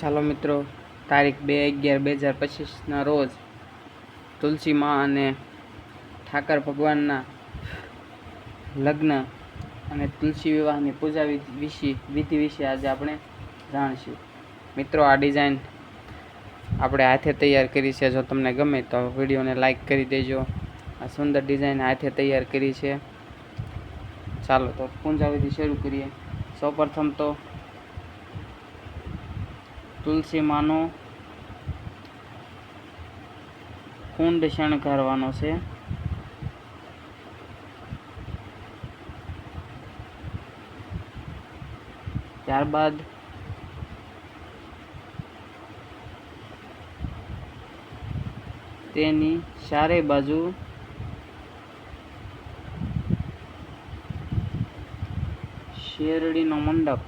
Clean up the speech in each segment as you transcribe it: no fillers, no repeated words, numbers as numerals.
ચાલો મિત્રો, તારીખ 2/11/2025ના રોજ તુલસી માં અને ઠાકર ભગવાનના લગ્ન અને તુલસી વિવાહની પૂજા વિધિ વિશે આજે આપણે જાણીશું. મિત્રો, આ ડિઝાઇન આપણે હાથે તૈયાર કરી છે. જો તમને ગમે તો વિડીયોને લાઈક કરી દેજો. આ સુંદર ડિઝાઇન હાથે તૈયાર કરી છે. ચાલો તો પૂજા વિધિ શરૂ કરીએ. સૌપ્રથમ તો તુલસી માનો કુંડ શણગારવાનો છે. ત્યારબાદ તેની ચારે બાજુ શેરડીનો મંડપ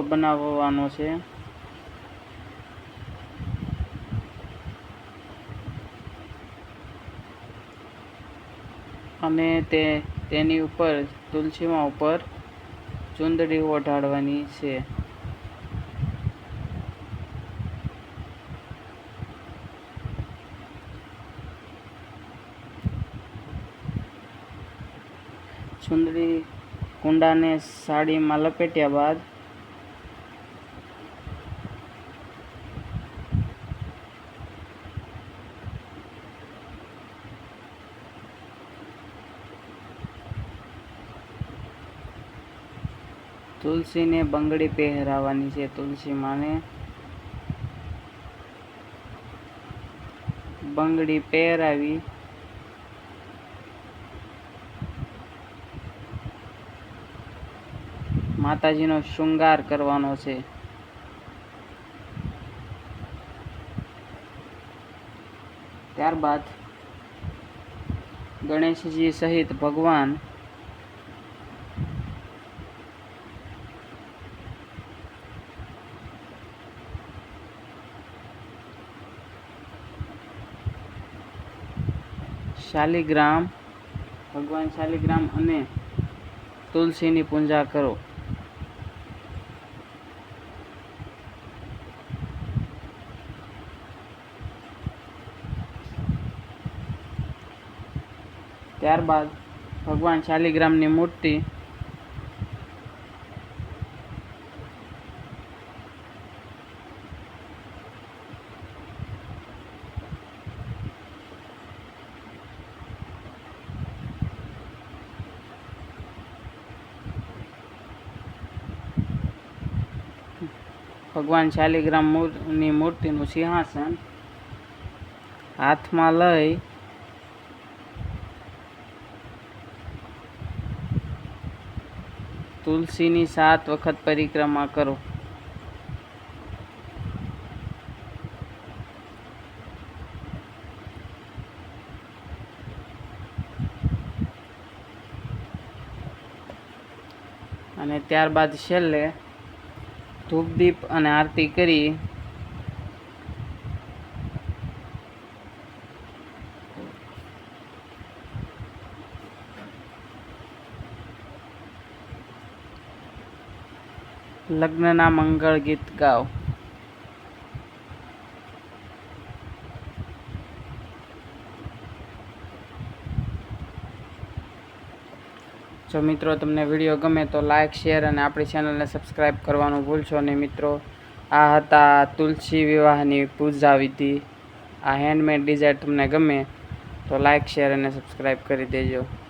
બનાવવાનો છે. અને તેની ઉપર તુલસીમાં ઉપર ચુંદડી ઓઢાડવાની છે. ચુંદડી કુંડાને સાડીમાં લપેટ્યા બાદ તુલસીને બંગડી પહેરાવવાની છે. તુલસી માને બંગડી પહેરાવી માતાજીનો શૃંગાર કરવાનો છે. ત્યારબાદ ગણેશજી સહિત ભગવાન ભગવાન શાલિગ્રામ અને તુલસીની પૂજા કરો. ત્યારબાદ ભગવાન શાલિગ્રામની મૂર્તિ ભગવાન શાલિગ્રામની મૂર્તિનું સિંહાસન હાથમાં લઈ તુલસીની 7 વખત પરિક્રમા કરો. અને ત્યારબાદ છેલ્લે ધૂપ દીપ અને આરતી કરી લગ્નના મંગળ ગીત ગાઓ. જો મિત્રો તમને વિડીયો ગમે તો લાઈક, શેર અને આપણી ચેનલને સબસ્ક્રાઈબ કરવાનું ભૂલશો નહીં. મિત્રો, આ હતા તુલસી વિવાહની પૂજા વિધિ. આ હેન્ડમેડ ડિઝાઇન તમને ગમે તો લાઈક, શેર અને સબસ્ક્રાઈબ કરી દેજો.